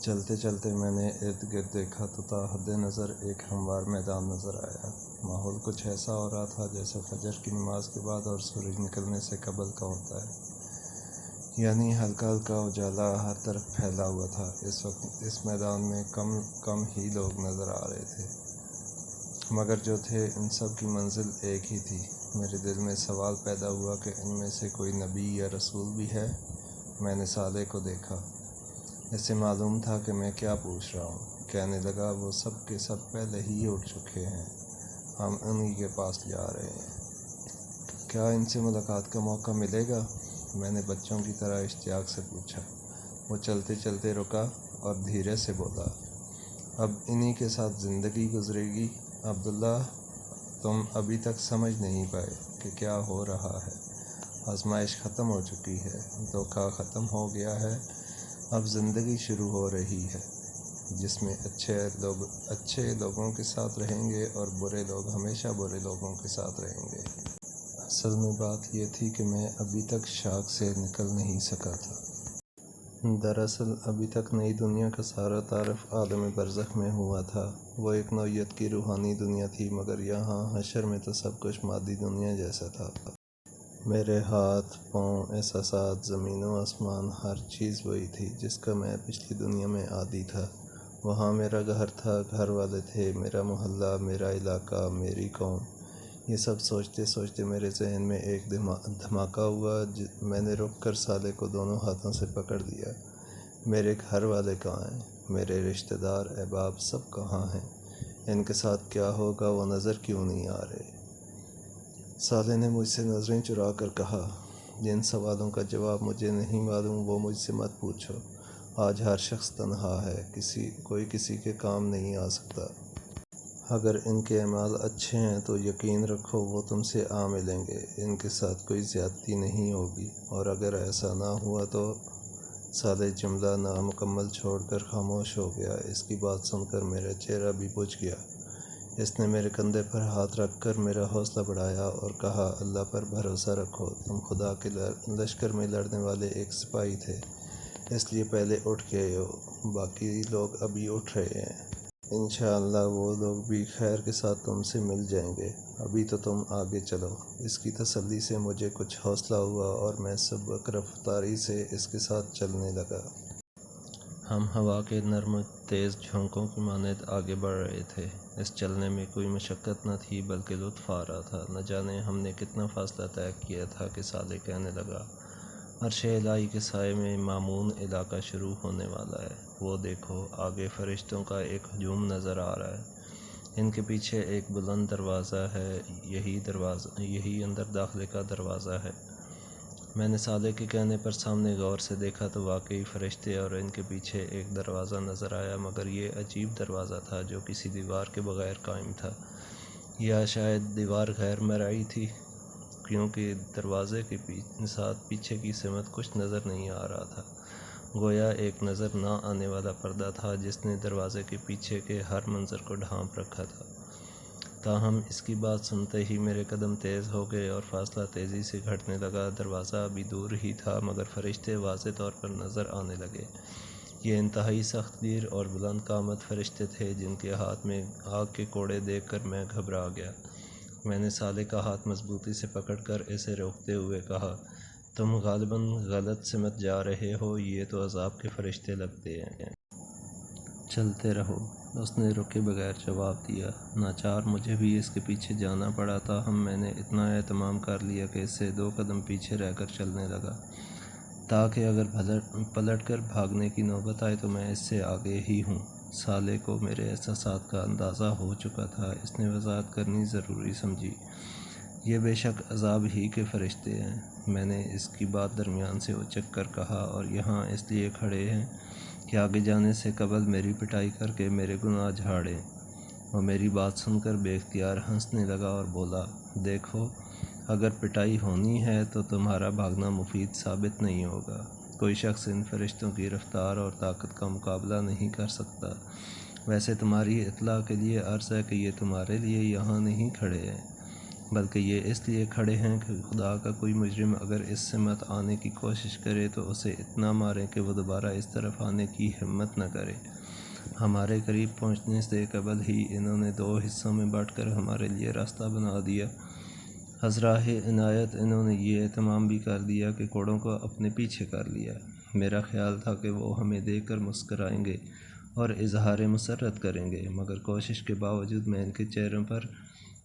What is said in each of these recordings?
چلتے چلتے میں نے ارد گرد دیکھا تو تا حد نظر ایک ہموار میدان نظر آیا۔ ماحول کچھ ایسا ہو رہا تھا جیسے فجر کی نماز کے بعد اور سورج نکلنے سے قبل کا ہوتا ہے، یعنی ہلکا ہلکا اجالا ہر طرف پھیلا ہوا تھا۔ اس وقت اس میدان میں کم ہی لوگ نظر آ رہے تھے، مگر جو تھے ان سب کی منزل ایک ہی تھی۔ میرے دل میں سوال پیدا ہوا کہ ان میں سے کوئی نبی یا رسول بھی ہے۔ میں نے صالح کو دیکھا، اس سے معلوم تھا کہ میں کیا پوچھ رہا ہوں۔ کہنے لگا، وہ سب کے سب پہلے ہی اٹھ چکے ہیں، ہم انہی کے پاس جا رہے ہیں۔ کیا ان سے ملاقات کا موقع ملے گا؟ میں نے بچوں کی طرح اشتیاق سے پوچھا۔ وہ چلتے چلتے رکا اور دھیرے سے بولا، اب انہی کے ساتھ زندگی گزرے گی۔ عبداللہ، تم ابھی تک سمجھ نہیں پائے کہ کیا ہو رہا ہے۔ آزمائش ختم ہو چکی ہے، دھوکہ ختم ہو گیا ہے، اب زندگی شروع ہو رہی ہے، جس میں اچھے لوگوں کے ساتھ رہیں گے اور برے لوگ ہمیشہ برے لوگوں کے ساتھ رہیں گے۔ اصل میں بات یہ تھی کہ میں ابھی تک شاک سے نکل نہیں سکا تھا۔ دراصل ابھی تک نئی دنیا کا سارا تعارف عالم برزخ میں ہوا تھا۔ وہ ایک نوعیت کی روحانی دنیا تھی، مگر یہاں حشر میں تو سب کچھ مادی دنیا جیسا تھا۔ میرے ہاتھ، پاؤں، احساسات، زمین و آسمان، ہر چیز وہی تھی جس کا میں پچھلی دنیا میں عادی تھا۔ وہاں میرا گھر تھا، گھر والے تھے، میرا محلہ، میرا علاقہ، میری قوم۔ یہ سب سوچتے سوچتے میرے ذہن میں ایک دھماکہ ہوا۔ میں نے رک کر صالح کو دونوں ہاتھوں سے پکڑ لیا۔ میرے گھر والے کہاں ہیں؟ میرے رشتہ دار، احباب سب کہاں ہیں؟ ان کے ساتھ کیا ہوگا؟ وہ نظر کیوں نہیں آ رہے؟ صالح نے مجھ سے نظریں چرا کر کہا، جن سوالوں کا جواب مجھے نہیں معلوم وہ مجھ سے مت پوچھو۔ آج ہر شخص تنہا ہے، کوئی کسی کے کام نہیں آ سکتا۔ اگر ان کے اعمال اچھے ہیں تو یقین رکھو وہ تم سے آ ملیں گے، ان کے ساتھ کوئی زیادتی نہیں ہوگی، اور اگر ایسا نہ ہوا تو… صالح جملہ نامکمل چھوڑ کر خاموش ہو گیا۔ اس کی بات سن کر میرا چہرہ بھی بجھ گیا۔ اس نے میرے کندھے پر ہاتھ رکھ کر میرا حوصلہ بڑھایا اور کہا، اللہ پر بھروسہ رکھو، تم خدا کے لشکر میں لڑنے والے ایک سپاہی تھے، اس لیے پہلے اٹھ گئے ہو، باقی لوگ ابھی اٹھ رہے ہیں۔ انشاءاللہ وہ لوگ بھی خیر کے ساتھ تم سے مل جائیں گے، ابھی تو تم آگے چلو۔ اس کی تسلی سے مجھے کچھ حوصلہ ہوا اور میں سبک رفتاری سے اس کے ساتھ چلنے لگا۔ ہم ہوا کے نرم تیز جھونکوں کی مانند آگے بڑھ رہے تھے۔ اس چلنے میں کوئی مشقت نہ تھی بلکہ لطف آ رہا تھا۔ نہ جانے ہم نے کتنا فاصلہ طے کیا تھا کہ صالح کہنے لگا، عرش الہی کے سائے میں مامون علاقہ شروع ہونے والا ہے۔ وہ دیکھو، آگے فرشتوں کا ایک ہجوم نظر آ رہا ہے، ان کے پیچھے ایک بلند دروازہ ہے، یہی اندر داخلے کا دروازہ ہے۔ میں نے صالح کے کہنے پر سامنے غور سے دیکھا تو واقعی فرشتے اور ان کے پیچھے ایک دروازہ نظر آیا، مگر یہ عجیب دروازہ تھا جو کسی دیوار کے بغیر قائم تھا، یا شاید دیوار غیر مرئی تھی، کیونکہ دروازے کے ساتھ پیچھے کی سمت کچھ نظر نہیں آ رہا تھا، گویا ایک نظر نہ آنے والا پردہ تھا جس نے دروازے کے پیچھے کے ہر منظر کو ڈھانپ رکھا تھا۔ تاہم اس کی بات سنتے ہی میرے قدم تیز ہو گئے اور فاصلہ تیزی سے گھٹنے لگا۔ دروازہ ابھی دور ہی تھا مگر فرشتے واضح طور پر نظر آنے لگے۔ یہ انتہائی سخت گیر اور بلند قامت فرشتے تھے جن کے ہاتھ میں آگ کے کوڑے دیکھ کر میں گھبرا گیا۔ میں نے صالح کا ہاتھ مضبوطی سے پکڑ کر اسے روکتے ہوئے کہا، تم غالباً غلط سمت جا رہے ہو، یہ تو عذاب کے فرشتے لگتے ہیں۔ چلتے رہو۔ اس نے رکے بغیر جواب دیا۔ ناچار مجھے بھی اس کے پیچھے جانا پڑا، تاہم میں نے اتنا اہتمام کر لیا کہ اس سے 2 قدم پیچھے رہ کر چلنے لگا، تاکہ اگر پلٹ کر بھاگنے کی نوبت آئے تو میں اس سے آگے ہی ہوں۔ صالح کو میرے احساسات کا اندازہ ہو چکا تھا، اس نے وضاحت کرنی ضروری سمجھی، یہ بے شک عذاب ہی کے فرشتے ہیں۔ میں نے اس کی بات درمیان سے اچک کر کہا، اور یہاں اس لیے کھڑے ہیں کہ آگے جانے سے قبل میری پٹائی کر کے میرے گناہ جھاڑیں۔ وہ میری بات سن کر بے اختیار ہنسنے لگا اور بولا، دیکھو، اگر پٹائی ہونی ہے تو تمہارا بھاگنا مفید ثابت نہیں ہوگا، کوئی شخص ان فرشتوں کی رفتار اور طاقت کا مقابلہ نہیں کر سکتا۔ ویسے تمہاری اطلاع کے لیے عرض ہے کہ یہ تمہارے لیے یہاں نہیں کھڑے ہیں، بلکہ یہ اس لیے کھڑے ہیں کہ خدا کا کوئی مجرم اگر اس سمت آنے کی کوشش کرے تو اسے اتنا ماریں کہ وہ دوبارہ اس طرف آنے کی ہمت نہ کرے۔ ہمارے قریب پہنچنے سے قبل ہی انہوں نے 2 حصوں میں بانٹ کر ہمارے لیے راستہ بنا دیا۔ حضراہ عنایت انہوں نے یہ اہتمام بھی کر دیا کہ گھوڑوں کو اپنے پیچھے کر لیا۔ میرا خیال تھا کہ وہ ہمیں دیکھ کر مسکرائیں گے اور اظہار مسرت کریں گے، مگر کوشش کے باوجود میں ان کے چہروں پر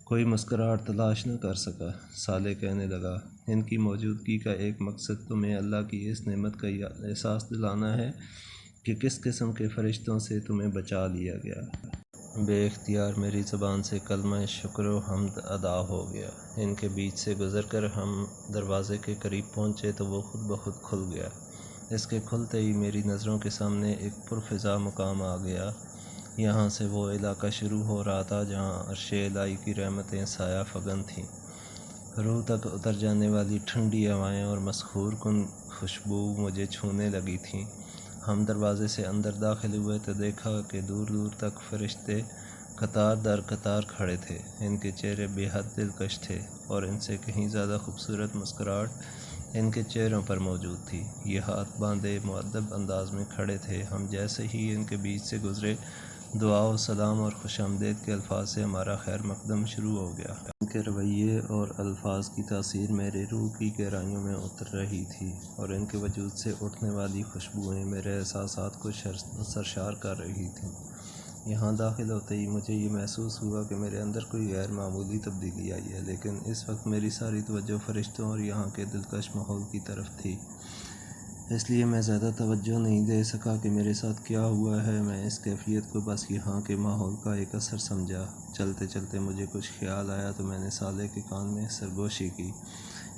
کوئی مسکراہٹ تلاش نہ کر سکا۔ صالح کہنے لگا، ان کی موجودگی کا ایک مقصد تمہیں اللہ کی اس نعمت کا احساس دلانا ہے کہ کس قسم کے فرشتوں سے تمہیں بچا لیا گیا۔ بے اختیار میری زبان سے کلمہ شکر و حمد ادا ہو گیا۔ ان کے بیچ سے گزر کر ہم دروازے کے قریب پہنچے تو وہ خود بخود کھل گیا۔ اس کے کھلتے ہی میری نظروں کے سامنے ایک پرفضا مقام آ گیا۔ یہاں سے وہ علاقہ شروع ہو رہا تھا جہاں عرش الہی کی رحمتیں سایہ فگن تھیں۔ روح تک اتر جانے والی ٹھنڈی ہوائیں اور مسحور کن خوشبو مجھے چھونے لگی تھیں۔ ہم دروازے سے اندر داخل ہوئے تو دیکھا کہ دور دور تک فرشتے قطار در قطار کھڑے تھے۔ ان کے چہرے بے حد دلکش تھے اور ان سے کہیں زیادہ خوبصورت مسکراہٹ ان کے چہروں پر موجود تھی۔ یہ ہاتھ باندھے مؤدب انداز میں کھڑے تھے۔ ہم جیسے ہی ان کے بیچ سے گزرے، دعا و سلام اور خوش آمدید کے الفاظ سے ہمارا خیر مقدم شروع ہو گیا۔ ان کے رویے اور الفاظ کی تاثیر میرے روح کی گہرائیوں میں اتر رہی تھی اور ان کے وجود سے اٹھنے والی خوشبوئیں میرے احساسات کو سرشار کر رہی تھیں۔ یہاں داخل ہوتے ہی مجھے یہ محسوس ہوا کہ میرے اندر کوئی غیر معمولی تبدیلی آئی ہے، لیکن اس وقت میری ساری توجہ فرشتوں اور یہاں کے دلکش ماحول کی طرف تھی، اس لیے میں زیادہ توجہ نہیں دے سکا کہ میرے ساتھ کیا ہوا ہے۔ میں اس کیفیت کو بس یہاں کے ماحول کا ایک اثر سمجھا۔ چلتے چلتے مجھے کچھ خیال آیا تو میں نے صالح کے کان میں سرگوشی کی،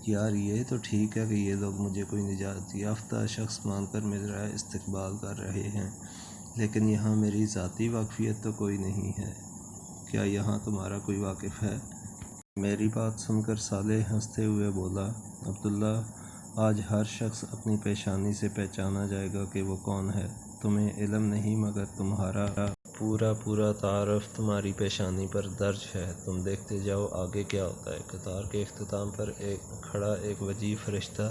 یار یہ تو ٹھیک ہے کہ یہ لوگ مجھے کوئی نجات یافتہ شخص مان کر میرا استقبال کر رہے ہیں، لیکن یہاں میری ذاتی واقفیت تو کوئی نہیں ہے۔ کیا یہاں تمہارا کوئی واقف ہے؟ میری بات سن کر صالح ہنستے ہوئے بولا، عبداللہ، آج ہر شخص اپنی پیشانی سے پہچانا جائے گا کہ وہ کون ہے۔ تمہیں علم نہیں مگر تمہارا پورا تعارف تمہاری پیشانی پر درج ہے۔ تم دیکھتے جاؤ آگے کیا ہوتا ہے۔ قطار کے اختتام پر کھڑا ایک وجیح فرشتہ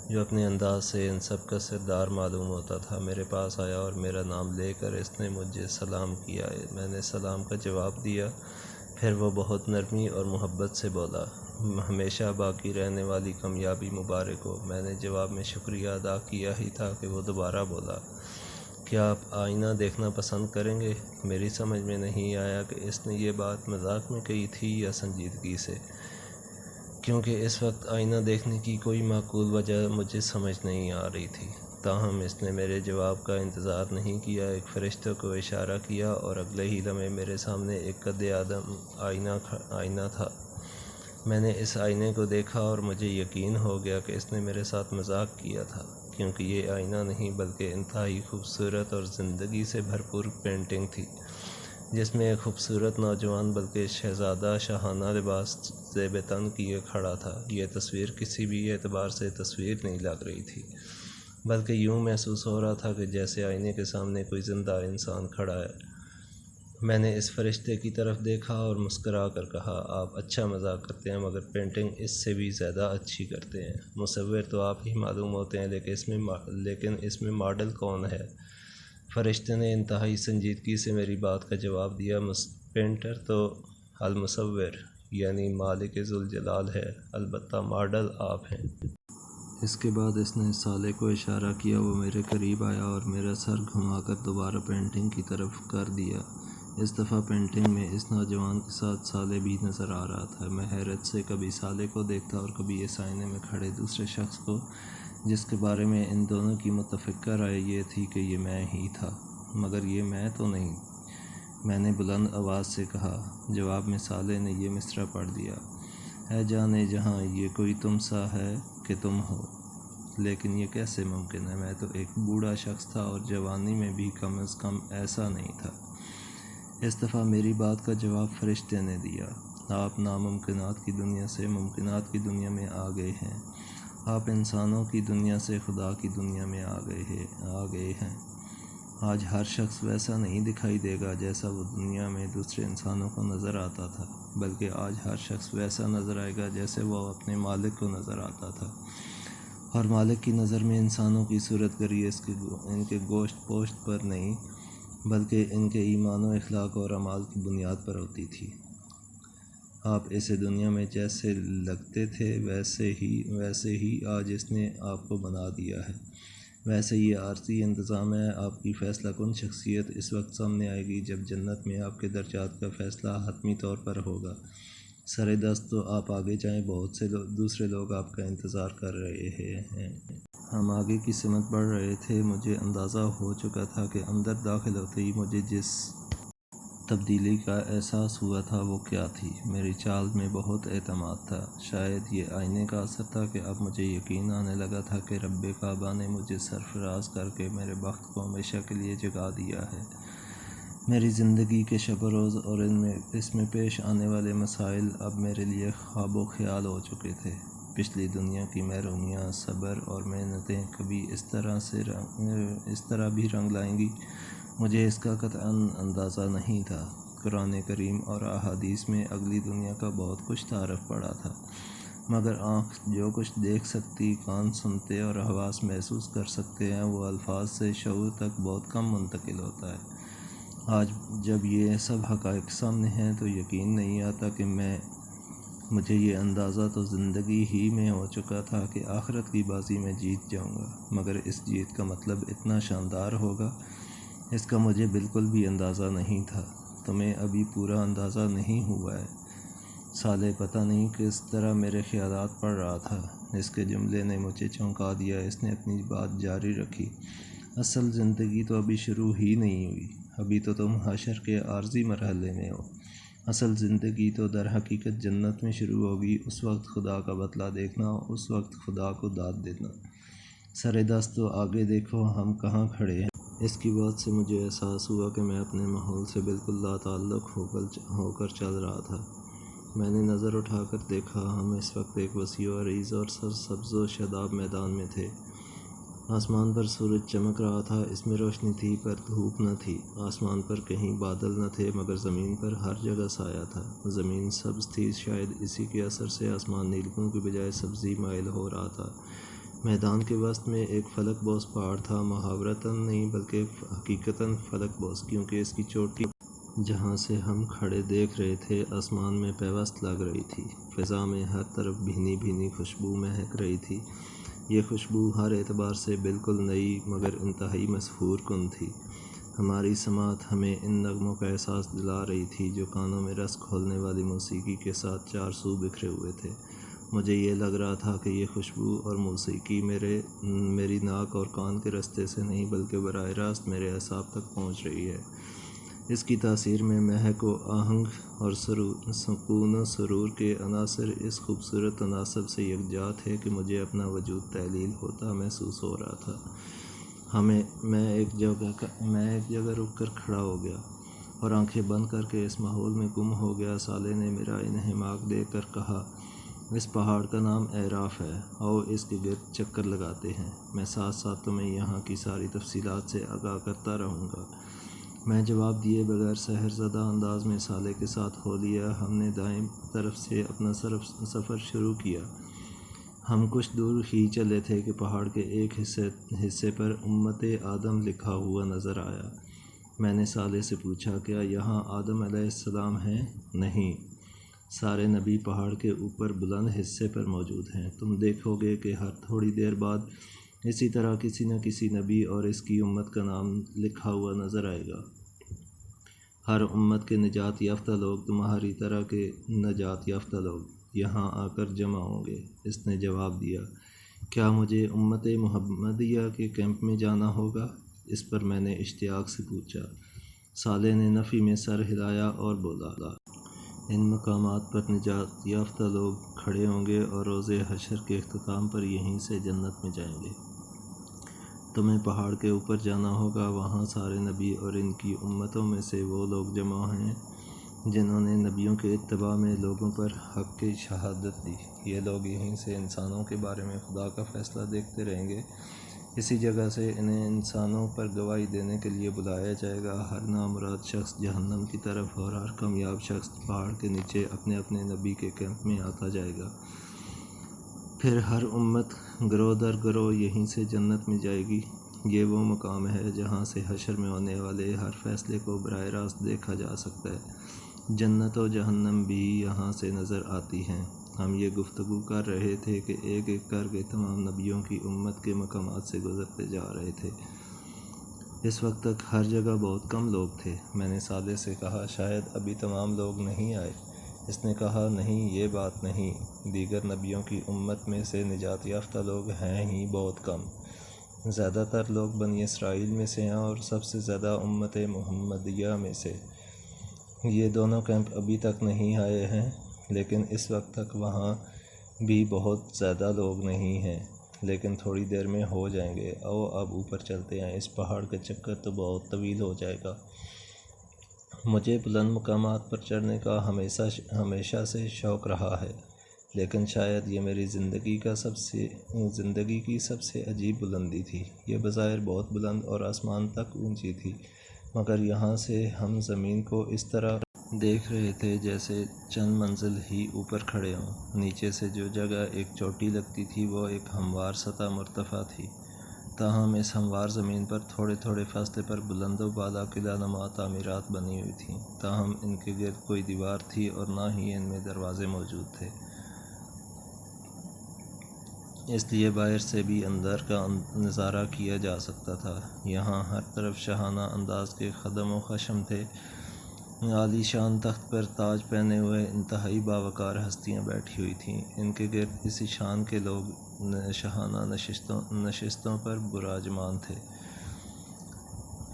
جو اپنے انداز سے ان سب کا سردار معلوم ہوتا تھا میرے پاس آیا اور میرا نام لے کر اس نے مجھے سلام کیا۔ میں نے سلام کا جواب دیا۔ پھر وہ بہت نرمی اور محبت سے بولا، ہمیشہ باقی رہنے والی کامیابی مبارک ہو۔ میں نے جواب میں شکریہ ادا کیا ہی تھا کہ وہ دوبارہ بولا، کیا آپ آئینہ دیکھنا پسند کریں گے؟ میری سمجھ میں نہیں آیا کہ اس نے یہ بات مذاق میں کہی تھی یا سنجیدگی سے، کیونکہ اس وقت آئینہ دیکھنے کی کوئی معقول وجہ مجھے سمجھ نہیں آ رہی تھی۔ تاہم اس نے میرے جواب کا انتظار نہیں کیا، ایک فرشتے کو اشارہ کیا اور اگلے ہی لمحے میرے سامنے ایک قد آدم آئینہ تھا۔ میں نے اس آئینے کو دیکھا اور مجھے یقین ہو گیا کہ اس نے میرے ساتھ مذاق کیا تھا، کیونکہ یہ آئینہ نہیں بلکہ انتہائی خوبصورت اور زندگی سے بھرپور پینٹنگ تھی، جس میں ایک خوبصورت نوجوان بلکہ شہزادہ شاہانہ لباس زیب تن کیے کھڑا تھا۔ یہ تصویر کسی بھی اعتبار سے تصویر نہیں لگ رہی تھی، بلکہ یوں محسوس ہو رہا تھا کہ جیسے آئینے کے سامنے کوئی زندہ انسان کھڑا ہے۔ میں نے اس فرشتے کی طرف دیکھا اور مسکرا کر کہا، آپ اچھا مذاق کرتے ہیں مگر پینٹنگ اس سے بھی زیادہ اچھی کرتے ہیں۔ مصور تو آپ ہی معلوم ہوتے ہیں، لیکن اس میں ماڈل کون ہے؟ فرشتے نے انتہائی سنجیدگی سے میری بات کا جواب دیا، پینٹر تو المصور یعنی مالک ذوالجلال ہے، البتہ ماڈل آپ ہیں۔ اس کے بعد اس نے صالح کو اشارہ کیا، وہ میرے قریب آیا اور میرا سر گھما کر دوبارہ پینٹنگ کی طرف کر دیا۔ اس دفعہ پینٹنگ میں اس نوجوان کے ساتھ صالح بھی نظر آ رہا تھا۔ میں حیرت سے کبھی صالح کو دیکھتا اور کبھی اس آئینے میں کھڑے دوسرے شخص کو، جس کے بارے میں ان دونوں کی متفقہ رائے یہ تھی کہ یہ میں ہی تھا، مگر یہ میں تو نہیں۔ میں نے بلند آواز سے کہا۔ جواب میں صالح نے یہ مصرع پڑھ دیا، اے جان جہاں، یہ کوئی تم سا ہے کہ تم ہو، لیکن یہ کیسے ممکن ہے؟ میں تو ایک بوڑھا شخص تھا اور جوانی میں بھی کم از کم ایسا نہیں تھا۔ اس دفعہ میری بات کا جواب فرشتے نے دیا، آپ ناممکنات کی دنیا سے ممکنات کی دنیا میں آ گئے ہیں، آپ انسانوں کی دنیا سے خدا کی دنیا میں آ گئے ہیں۔ آج ہر شخص ویسا نہیں دکھائی دے گا جیسا وہ دنیا میں دوسرے انسانوں کو نظر آتا تھا۔ بلکہ آج ہر شخص ویسا نظر آئے گا جیسے وہ اپنے مالک کو نظر آتا تھا، اور مالک کی نظر میں انسانوں کی صورت گری ان کے گوشت پوشت پر نہیں بلکہ ان کے ایمان و اخلاق اور اعمال کی بنیاد پر ہوتی تھی۔ آپ اسے دنیا میں جیسے لگتے تھے ویسے ہی آج اس نے آپ کو بنا دیا ہے۔ ویسے یہ عارضی انتظام ہے۔ آپ کی فیصلہ کن شخصیت اس وقت سامنے آئے گی جب جنت میں آپ کے درجات کا فیصلہ حتمی طور پر ہوگا۔ سر دست تو آپ آگے جائیں، بہت سے دوسرے لوگ آپ کا انتظار کر رہے ہیں۔ ہم آگے کی سمت بڑھ رہے تھے۔ مجھے اندازہ ہو چکا تھا کہ اندر داخل ہوتے ہی مجھے جس تبدیلی کا احساس ہوا تھا وہ کیا تھی۔ میری چال میں بہت اعتماد تھا۔ شاید یہ آئینے کا اثر تھا کہ اب مجھے یقین آنے لگا تھا کہ رب کعبہ نے مجھے سرفراز کر کے میرے بخت کو ہمیشہ کے لیے جگا دیا ہے۔ میری زندگی کے شب و روز اور اس میں پیش آنے والے مسائل اب میرے لیے خواب و خیال ہو چکے تھے۔ پچھلی دنیا کی محرومیاں، صبر اور محنتیں کبھی اس طرح بھی رنگ لائیں گی، مجھے اس کا قطعاً اندازہ نہیں تھا۔ قرآن کریم اور احادیث میں اگلی دنیا کا بہت کچھ تعارف پڑا تھا، مگر آنکھ جو کچھ دیکھ سکتی، کان سنتے اور حواس محسوس کر سکتے ہیں، وہ الفاظ سے شعور تک بہت کم منتقل ہوتا ہے۔ آج جب یہ سب حقائق سامنے ہیں تو یقین نہیں آتا کہ مجھے یہ اندازہ تو زندگی ہی میں ہو چکا تھا کہ آخرت کی بازی میں جیت جاؤں گا، مگر اس جیت کا مطلب اتنا شاندار ہوگا، اس کا مجھے بالکل بھی اندازہ نہیں تھا۔ تمہیں ابھی پورا اندازہ نہیں ہوا ہے۔ سالے پتہ نہیں کس طرح میرے خیالات پڑھ رہا تھا۔ اس کے جملے نے مجھے چونکا دیا۔ اس نے اپنی بات جاری رکھی۔ اصل زندگی تو ابھی شروع ہی نہیں ہوئی، ابھی تو تم حشر کے عارضی مرحلے میں ہو۔ اصل زندگی تو در حقیقت جنت میں شروع ہوگی، اس وقت خدا کا بدلہ دیکھنا، اس وقت خدا کو داد دینا۔ سر دست تو آگے دیکھو، ہم کہاں کھڑے ہیں۔ اس کی بات سے مجھے احساس ہوا کہ میں اپنے ماحول سے بالکل لاتعلق ہو کر چل رہا تھا۔ میں نے نظر اٹھا کر دیکھا، ہم اس وقت ایک وسیع و عریض اور سرسبز و شاداب میدان میں تھے۔ آسمان پر سورج چمک رہا تھا، اس میں روشنی تھی پر دھوپ نہ تھی۔ آسمان پر کہیں بادل نہ تھے مگر زمین پر ہر جگہ سایہ تھا۔ زمین سبز تھی، شاید اسی کے اثر سے آسمان نیلگوں کی بجائے سبزی مائل ہو رہا تھا۔ میدان کے وسط میں ایک فلک بوس پہاڑ تھا، محاورتاً نہیں بلکہ حقیقتاً فلک بوس، کیونکہ اس کی چوٹی جہاں سے ہم کھڑے دیکھ رہے تھے آسمان میں پیوست لگ رہی تھی۔ فضا میں ہر طرف بھینی بھینی خوشبو مہک رہی تھی۔ یہ خوشبو ہر اعتبار سے بالکل نئی مگر انتہائی مسحور کن تھی۔ ہماری سماعت ہمیں ان نغموں کا احساس دلا رہی تھی جو کانوں میں رس کھولنے والی موسیقی کے ساتھ چار سو بکھرے ہوئے تھے۔ مجھے یہ لگ رہا تھا کہ یہ خوشبو اور موسیقی میری ناک اور کان کے رستے سے نہیں بلکہ براہ راست میرے اعصاب تک پہنچ رہی ہے۔ اس کی تاثیر میں مہک و آہنگ اور سکون و سرور کے عناصر اس خوبصورت تناسب سے یکجا تھے کہ مجھے اپنا وجود تحلیل ہوتا محسوس ہو رہا تھا۔ میں ایک جگہ رک کر کھڑا ہو گیا اور آنکھیں بند کر کے اس ماحول میں گم ہو گیا۔ سالے نے میرا انہماک دیکھ کر کہا، اس پہاڑ کا نام اعراف ہے، آؤ اس کے گرد چکر لگاتے ہیں، میں ساتھ ساتھ تمہیں یہاں کی ساری تفصیلات سے آگاہ کرتا رہوں گا۔ میں جواب دیے بغیر سحر زدہ انداز میں سالے کے ساتھ ہو لیا۔ ہم نے دائیں طرف سے اپنا سفر شروع کیا۔ ہم کچھ دور ہی چلے تھے کہ پہاڑ کے ایک حصے پر امت آدم لکھا ہوا نظر آیا۔ میں نے سالے سے پوچھا، کیا یہاں آدم علیہ السلام ہیں؟ نہیں، سارے نبی پہاڑ کے اوپر بلند حصے پر موجود ہیں۔ تم دیکھو گے کہ ہر تھوڑی دیر بعد اسی طرح کسی نہ کسی نبی اور اس کی امت کا نام لکھا ہوا نظر آئے گا۔ ہر امت کے نجات یافتہ لوگ، تمہاری طرح کے نجات یافتہ لوگ یہاں آ کر جمع ہوں گے۔ اس نے جواب دیا، کیا مجھے امت محمدیہ کے کیمپ میں جانا ہوگا؟ اس پر میں نے اشتیاق سے پوچھا۔ سالے نے نفی میں سر ہلایا اور بولا، ان مقامات پر نجات یافتہ لوگ کھڑے ہوں گے اور روز حشر کے اختتام پر یہیں سے جنت میں جائیں گے۔ تمہیں پہاڑ کے اوپر جانا ہوگا، وہاں سارے نبی اور ان کی امتوں میں سے وہ لوگ جمع ہیں جنہوں نے نبیوں کے اتباع میں لوگوں پر حق کی شہادت دی۔ یہ لوگ یہیں سے انسانوں کے بارے میں خدا کا فیصلہ دیکھتے رہیں گے۔ اسی جگہ سے انہیں انسانوں پر گواہی دینے کے لیے بلایا جائے گا۔ ہر نامراد شخص جہنم کی طرف اور ہر کامیاب شخص پہاڑ کے نیچے اپنے اپنے نبی کے کیمپ میں آتا جائے گا۔ پھر ہر امت گروہ در گروہ یہیں سے جنت میں جائے گی۔ یہ وہ مقام ہے جہاں سے حشر میں ہونے والے ہر فیصلے کو براہ راست دیکھا جا سکتا ہے۔ جنت و جہنم بھی یہاں سے نظر آتی ہیں۔ ہم یہ گفتگو کر رہے تھے کہ ایک ایک کر کے تمام نبیوں کی امت کے مقامات سے گزرتے جا رہے تھے۔ اس وقت تک ہر جگہ بہت کم لوگ تھے۔ میں نے صالح سے کہا شاید ابھی تمام لوگ نہیں آئے۔ اس نے کہا نہیں، یہ بات نہیں، دیگر نبیوں کی امت میں سے نجات یافتہ لوگ ہیں ہی بہت کم۔ زیادہ تر لوگ بنی اسرائیل میں سے ہیں اور سب سے زیادہ امت محمدیہ میں سے۔ یہ دونوں کیمپ ابھی تک نہیں آئے ہیں، لیکن اس وقت تک وہاں بھی بہت زیادہ لوگ نہیں ہیں، لیکن تھوڑی دیر میں ہو جائیں گے۔ آؤ اب اوپر چلتے ہیں، اس پہاڑ کا چکر تو بہت طویل ہو جائے گا۔ مجھے بلند مقامات پر چڑھنے کا ہمیشہ سے شوق رہا ہے، لیکن شاید یہ میری زندگی کی سب سے عجیب بلندی تھی۔ یہ بظاہر بہت بلند اور آسمان تک اونچی تھی، مگر یہاں سے ہم زمین کو اس طرح دیکھ رہے تھے جیسے چند منزل ہی اوپر کھڑے ہوں۔ نیچے سے جو جگہ ایک چوٹی لگتی تھی وہ ایک ہموار سطح مرتفع تھی، تاہم اس ہموار زمین پر تھوڑے تھوڑے فاصلے پر بلند و بالا قلعہ نما تعمیرات بنی ہوئی تھیں، تاہم ان کے گرد کوئی دیوار تھی اور نہ ہی ان میں دروازے موجود تھے۔ اس لیے باہر سے بھی اندر کا نظارہ کیا جا سکتا تھا۔ یہاں ہر طرف شاہانہ انداز کے خدم و خشم تھے۔ عالی شان تخت پر تاج پہنے ہوئے انتہائی باوقار ہستیاں بیٹھی ہوئی تھیں۔ ان کے گرد اسی شان کے لوگ شاہانہ نشستوں پر براجمان تھے۔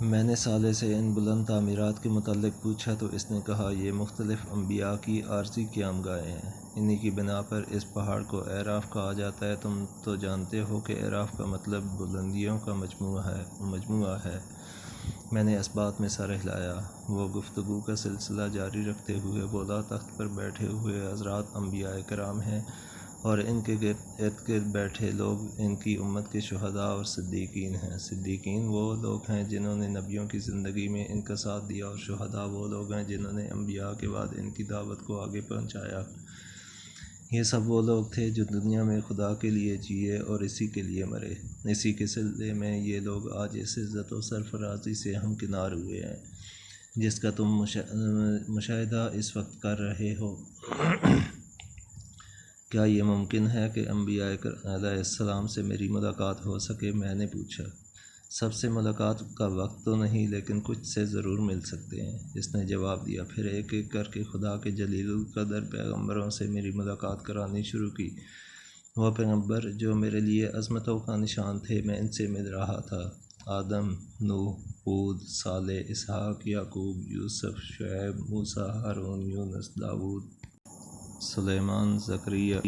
میں نے صالح سے ان بلند تعمیرات کے متعلق پوچھا تو اس نے کہا یہ مختلف انبیاء کی عارضی قیام گاہیں ہیں۔ انہی کی بنا پر اس پہاڑ کو اعراف کہا جاتا ہے۔ تم تو جانتے ہو کہ اعراف کا مطلب بلندیوں کا مجموعہ ہے۔ میں نے اس بات میں سر ہلایا۔ وہ گفتگو کا سلسلہ جاری رکھتے ہوئے بولا تخت پر بیٹھے ہوئے حضرات انبیاء کرام ہیں اور ان کے ارد گرد بیٹھے لوگ ان کی امت کے شہداء اور صدیقین ہیں۔ صدیقین وہ لوگ ہیں جنہوں نے نبیوں کی زندگی میں ان کا ساتھ دیا، اور شہداء وہ لوگ ہیں جنہوں نے انبیاء کے بعد ان کی دعوت کو آگے پہنچایا۔ یہ سب وہ لوگ تھے جو دنیا میں خدا کے لیے جیے اور اسی کے لیے مرے۔ اسی کے صلے میں یہ لوگ آج اس عزت و سرفرازی سے ہمکنار ہوئے ہیں جس کا تم مشاہدہ اس وقت کر رہے ہو۔ کیا یہ ممکن ہے کہ انبیاء علیہ السلام سے میری ملاقات ہو سکے؟ میں نے پوچھا۔ سب سے ملاقات کا وقت تو نہیں، لیکن کچھ سے ضرور مل سکتے ہیں، اس نے جواب دیا۔ پھر ایک ایک کر کے خدا کے جلیل القدر پیغمبروں سے میری ملاقات کرانی شروع کی۔ وہ پیغمبر جو میرے لیے عظمتوں کا نشان تھے، میں ان سے مل رہا تھا۔ آدم، نوح، ہود، صالح، اسحاق، یعقوب، یوسف، شعیب، موسیٰ، ہارون، یونس، داؤد، سلیمان، زکریا،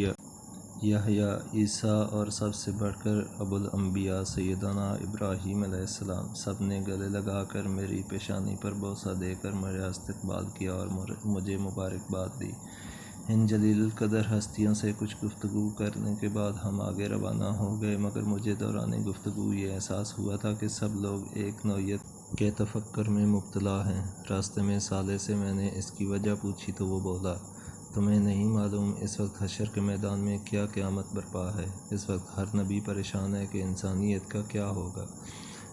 یحییٰ، عیسیٰ اور سب سے بڑھ کر ابو الانبیاء سیدنا ابراہیم علیہ السلام۔ سب نے گلے لگا کر میری پیشانی پر بوسہ دے کر میرا استقبال کیا اور مجھے مبارکباد دی۔ ان جلیل القدر ہستیوں سے کچھ گفتگو کرنے کے بعد ہم آگے روانہ ہو گئے، مگر مجھے دوران گفتگو یہ احساس ہوا تھا کہ سب لوگ ایک نوعیت کے تفکر میں مبتلا ہیں۔ راستے میں صالح سے میں نے اس کی وجہ پوچھی تو وہ بولا تمہیں نہیں معلوم اس وقت حشر کے میدان میں کیا قیامت برپا ہے؟ اس وقت ہر نبی پریشان ہے کہ انسانیت کا کیا ہوگا۔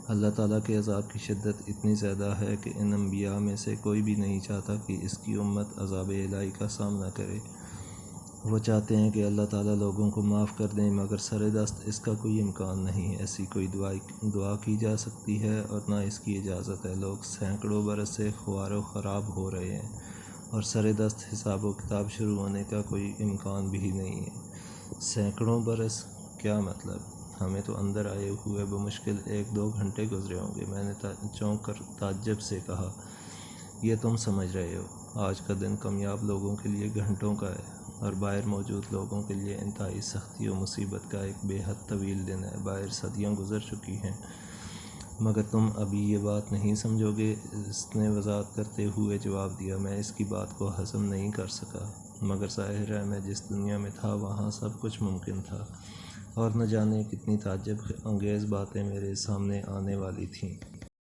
اللہ تعالیٰ کے عذاب کی شدت اتنی زیادہ ہے کہ ان انبیاء میں سے کوئی بھی نہیں چاہتا کہ اس کی امت عذاب الہی کا سامنا کرے۔ وہ چاہتے ہیں کہ اللہ تعالیٰ لوگوں کو معاف کر دیں، مگر سر دست اس کا کوئی امکان نہیں۔ ایسی کوئی دعا کی جا سکتی ہے اور نہ اس کی اجازت ہے۔ لوگ سینکڑوں برس سے خوار و خراب ہو رہے ہیں اور سر دست حساب و کتاب شروع ہونے کا کوئی امکان بھی نہیں ہے۔ سینکڑوں برس کیا مطلب؟ ہمیں تو اندر آئے ہوئے بمشکل 1-2 گھنٹے گزرے ہوں گے۔ میں نے چونک کر تعجب سے کہا یہ تم سمجھ رہے ہو؟ آج کا دن کامیاب لوگوں کے لیے گھنٹوں کا ہے اور باہر موجود لوگوں کے لیے انتہائی سختی و مصیبت کا ایک بے حد طویل دن ہے۔ باہر صدیاں گزر چکی ہیں مگر تم ابھی یہ بات نہیں سمجھو گے، اس نے وضاحت کرتے ہوئے جواب دیا۔ میں اس کی بات کو ہضم نہیں کر سکا، مگر ظاہر ہے میں جس دنیا میں تھا وہاں سب کچھ ممکن تھا۔ اور نہ جانے کتنی تعجب انگیز باتیں میرے سامنے آنے والی تھیں۔